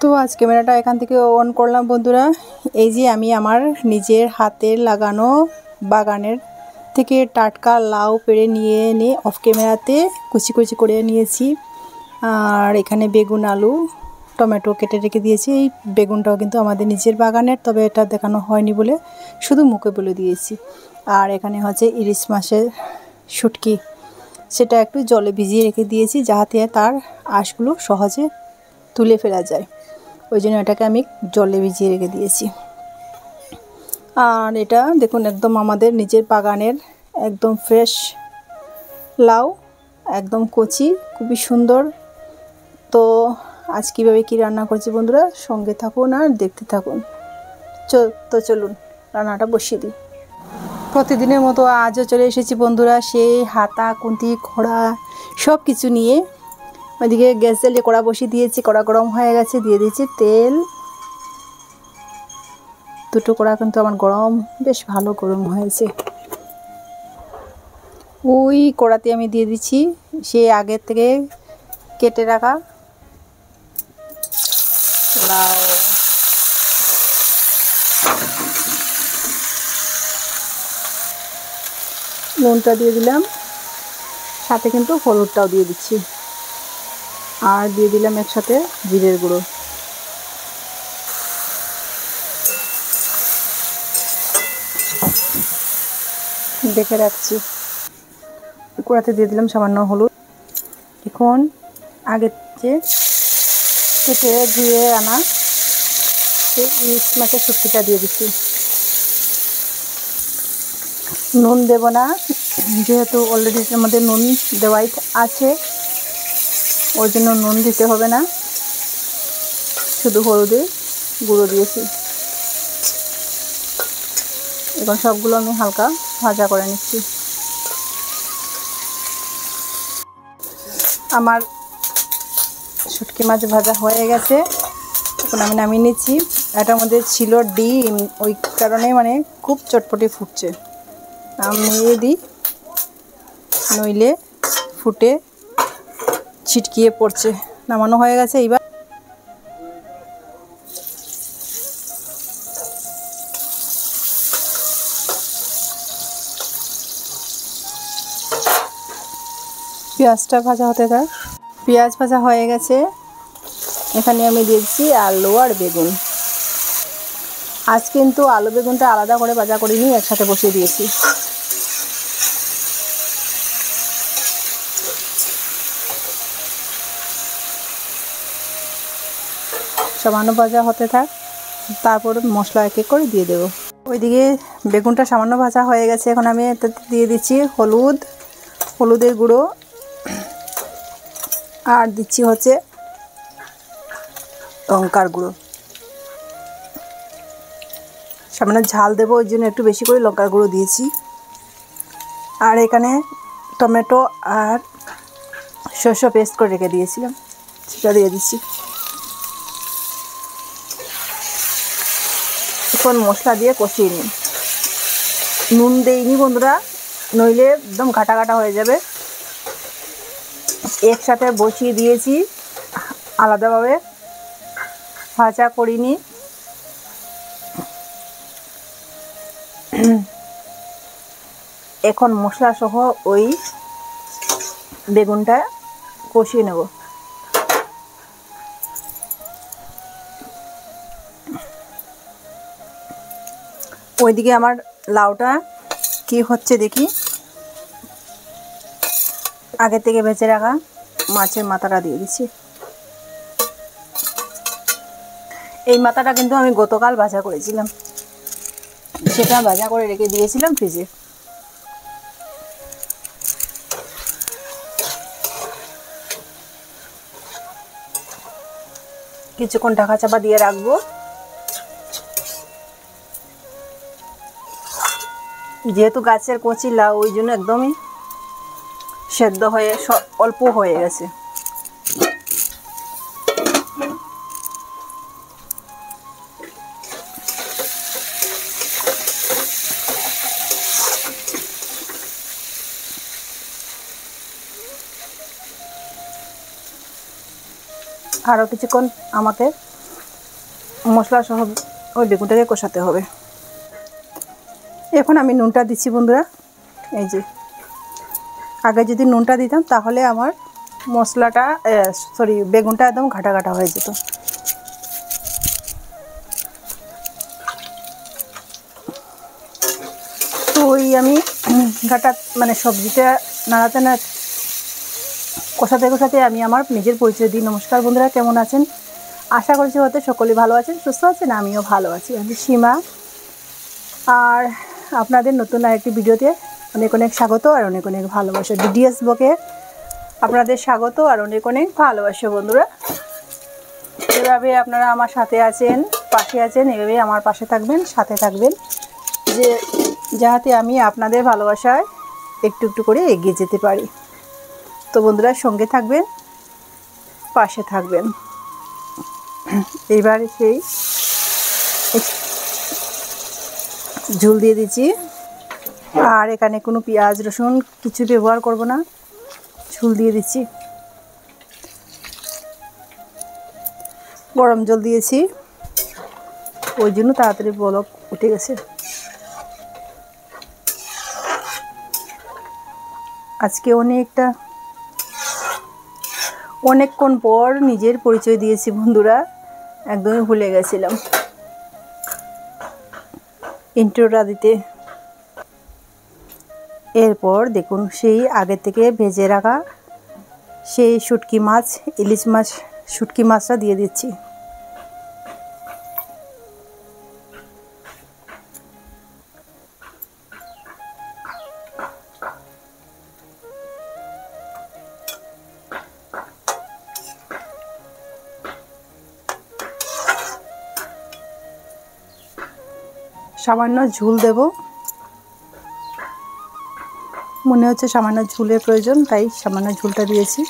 তো আজ ক্যামেরাটা এখান থেকে অন করলাম বন্ধুরা। এই যে আমি আমার নিজের হাতের লাগানো বাগানের থেকে টাটকা লাউ পেড়ে নিয়ে এনে অফ ক্যামেরাতে কুচি কুচি করে নিয়েছি। আর এখানে বেগুন, আলু, টমেটো কেটে রেখে দিয়েছি। এই বেগুনটাও কিন্তু আমাদের নিজের বাগানের, তবে এটা দেখানো হয়নি বলে শুধু মুখে বলে দিয়েছি। আর এখানে হচ্ছে ইলিশ মাছের শুটকি, সেটা একটু জলে ভিজিয়ে রেখে দিয়েছি যাতে তার আঁশগুলো সহজে তুলে ফেলা যায়, ওই জন্য এটাকে আমি জলে ভিজিয়ে রেখে দিয়েছি। আর এটা দেখুন একদম আমাদের নিজের বাগানের একদম ফ্রেশ লাউ, একদম কচি, খুবই সুন্দর। তো আজ কীভাবে কী রান্না করছি বন্ধুরা, সঙ্গে থাকুন আর দেখতে থাকুন। তো চলুন রান্নাটা বসিয়ে দিই। প্রতিদিনের মতো আজও চলে এসেছি বন্ধুরা সেই হাতা, খুন্তি, খড়া সব কিছু নিয়ে। ওইদিকে গ্যাস জ্বালিয়ে কড়া বসিয়ে দিয়েছি, কড়া গরম হয়ে গেছে, দিয়ে দিয়েছি তেল। দুটো কড়া কিন্তু আমার গরম, বেশ ভালো গরম হয়েছে। ওই কড়াতে আমি দিয়ে দিচ্ছি সে আগের থেকে কেটে রাখা লাউ। নুনটা দিয়ে দিলাম, সাথে কিন্তু হলুদটাও দিয়ে দিচ্ছি, আর দিয়ে দিলাম একসাথে জিরের গুঁড়ো। দেখে রাখছি। কড়াতে দিয়ে দিলাম সামান্য হলুদ। এখন আগে যে কেটে ধুয়ে আনা ইলিশ মাছের শুটকিটা দিয়ে দিচ্ছি। নুন দেব না, যেহেতু অলরেডি আমাদের নুন দেওয়াই আছে, ওই জন্য নুন দিতে হবে না, শুধু হলুদের গুঁড়ো দিয়েছি। এখন সবগুলো আমি হালকা ভাজা করে নিচ্ছি। আমার শুটকি মাছ ভাজা হয়ে গেছে, এখন আমি নামিয়ে নিচ্ছি। এটার মধ্যে ছিল ডিম, ওই কারণে মানে খুব চটপটে ফুটছে। নামিয়ে দিই, নইলে ফুটে ছিটকিয়ে পড়ছে। নামানো হয়ে গেছে। এবার পেঁয়াজটা ভাজা হতে থাক। পেঁয়াজ ভাজা হয়ে গেছে, এখানে আমি দিয়েছি আলু আর বেগুন। আজ কিন্তু আলু বেগুনটা আলাদা করে ভাজা করিনি, একসাথে বসিয়ে দিয়েছি। সামান্য ভাজা হতে থাক, তারপর মশলা এক এক করে দিয়ে দেবো। ওইদিকে বেগুনটা সামান্য ভাজা হয়ে গেছে, এখন আমি এটাতে দিয়ে দিচ্ছি হলুদের গুঁড়ো, আর দিচ্ছি হচ্ছে লঙ্কার গুঁড়ো। সামান্য ঝাল দেবো, ওই জন্য একটু বেশি করে লঙ্কার গুঁড়ো দিয়েছি। আর এখানে টমেটো আর সরষে পেস্ট করে রেখে দিয়েছিলাম, সেটা দিয়ে দিচ্ছি। এখন মশলা দিয়ে কষিয়ে নিই। নুন দেইনি বন্ধুরা, নইলে একদম ঘাটা ঘাটা হয়ে যাবে। একসাথে বসিয়ে দিয়েছি, আলাদাভাবে ভাজা করিনি। এখন মশলা সহ ওই বেগুনটা কষিয়ে নেব। ওইদিকে আমার লাউটা কি হচ্ছে দেখি। আগে থেকে বেঁচে রাখা মাছের মাথাটা দিয়ে দিচ্ছি। এই মাথাটা কিন্তু আমি গতকাল ভাজা করেছিলাম, সেটা ভাজা করে রেখে দিয়েছিলাম ফ্রিজে। কিছুক্ষণ ঢাকা চাপা দিয়ে রাখবো। যেহেতু গাছের কচি লাউ ওই জন্য একদমই সেদ্ধ হয়ে অল্প হয়ে গেছে। আরও কিছুক্ষণ আমাকে মশলা সহ ওই বেগুনটাকে কষাতে হবে। এখন আমি নুনটা দিচ্ছি বন্ধুরা। এই যে আগে যদি নুনটা দিতাম তাহলে আমার মশলাটা বেগুনটা একদম ঘাটা ঘাটা হয়ে যেত। তো ওই আমি ঘাটা মানে সবজিটা নাড়াতে না কষাতে কষাতে আমি আমার নিজের পরিচয় দিই। নমস্কার বন্ধুরা, কেমন আছেন? আশা করছি হয়তো সকলেই ভালো আছেন, সুস্থ আছেন, আমিও ভালো আছি। আমি সীমা, আর আপনাদের নতুন আরেকটি ভিডিওতে অনেক অনেক স্বাগত আর অনেক অনেক ভালোবাসা। ডিডিএস ব্লগে আপনাদের স্বাগত আর অনেক অনেক ভালোবাসা বন্ধুরা। এভাবে আপনারা আমার সাথে আছেন, পাশে আছেন, এভাবে আমার পাশে থাকবেন, সাথে থাকবেন, যে যাতে আমি আপনাদের ভালোবাসায় একটু একটু করে এগিয়ে যেতে পারি। তো বন্ধুরা সঙ্গে থাকবেন, পাশে থাকবেন। এইবার সেই ঝোল দিয়ে দিচ্ছি, আর এখানে কোনো পেঁয়াজ রসুন কিছু ব্যবহার করব না, ঝোল দিয়ে দিচ্ছি। গরম জল দিয়েছি ওই জন্য তাড়াতাড়ি বলক উঠে গেছে। আজকে অনেকক্ষণ পর নিজের পরিচয় দিয়েছি বন্ধুরা, একদমই ভুলে গেছিলাম ইন্ট্রোটা দিতে। এরপর দেখুন সেই আগে থেকে ভেজে রাখা সেই শুটকি মাছ, ইলিশ মাছ, শুটকি মাছটা দিয়ে দিচ্ছি। সামান্য ঝোল দেব, মনে হচ্ছে সামান্য ঝোলের প্রয়োজন, তাই সামান্য ঝোলটা দিয়েছি।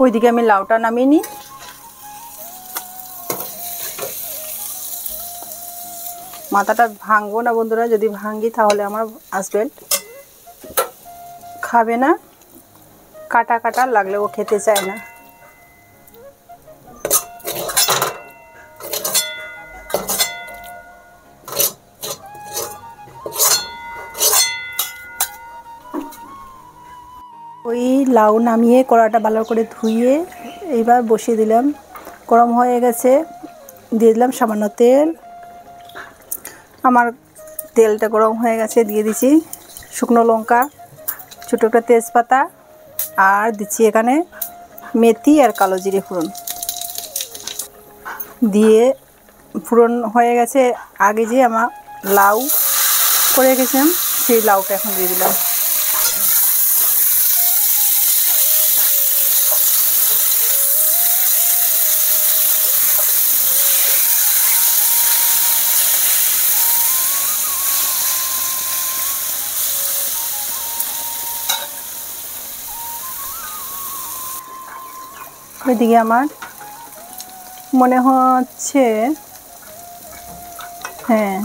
ওইদিকে আমি লাউটা নামিয়ে নিই। মাথাটা ভাঙবো না বন্ধুরা, যদি ভাঙি তাহলে আমার হাজবেন্ড খাবে না, কাটা কাটা লাগলে ও খেতে চায় না। ওই লাউ নামিয়ে কড়াটা ভালো করে ধুয়ে এইবার বসিয়ে দিলাম। গরম হয়ে গেছে, দিয়ে দিলাম সামান্য তেল। আমার তেলটা গরম হয়ে গেছে, দিয়ে দিচ্ছি শুকনো লঙ্কা, ছোটো একটা তেজপাতা, আর দিচ্ছি এখানে মেথি আর কালো জিরে ফোড়ন দিয়ে। ফোড়ন হয়ে গেছে, আগে যে আমার লাউ করে গেছিলাম সেই লাউটা এখন দিয়ে দিলাম। ওইদিকে আমার মনে হচ্ছে হ্যাঁ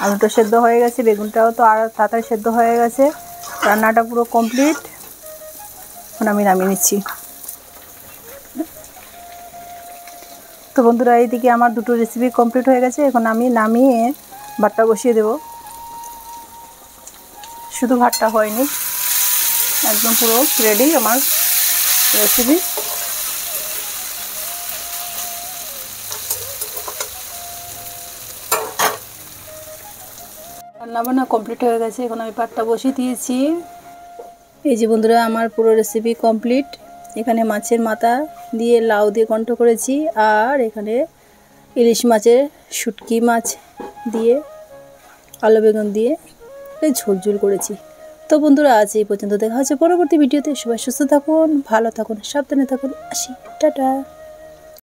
আলুটা সেদ্ধ হয়ে গেছে, বেগুনটাও তো আর তাড়াতাড়ি সেদ্ধ হয়ে গেছে, রান্নাটা পুরো কমপ্লিট। এখন আমি নামিয়ে নিচ্ছি। তো বন্ধুরা এইদিকে আমার দুটো রেসিপি কমপ্লিট হয়ে গেছে, এখন আমি নামিয়ে ভাতটা বসিয়ে দেব। শুধু ভাতটা হয়নি, একদম পুরো রেডি আমার রেসিপি। রান্নাবান্না কমপ্লিট হয়ে গেছে, এখন আমি ভাতটা বসিয়ে দিয়েছি। এই যে বন্ধুরা আমার পুরো রেসিপি কমপ্লিট। এখানে মাছের মাথা দিয়ে লাউ দিয়ে ঘন্ট করেছি, আর এখানে ইলিশ মাছের শুটকি মাছ দিয়ে আলু বেগুন দিয়ে ঝোল ঝোল করেছি। তো বন্ধুরা আজ এই পর্যন্ত, দেখা হচ্ছে পরবর্তী ভিডিওতে। সবাই সুস্থ থাকুন, ভালো থাকুন, সাবধানে থাকুন। আসি, টাটা।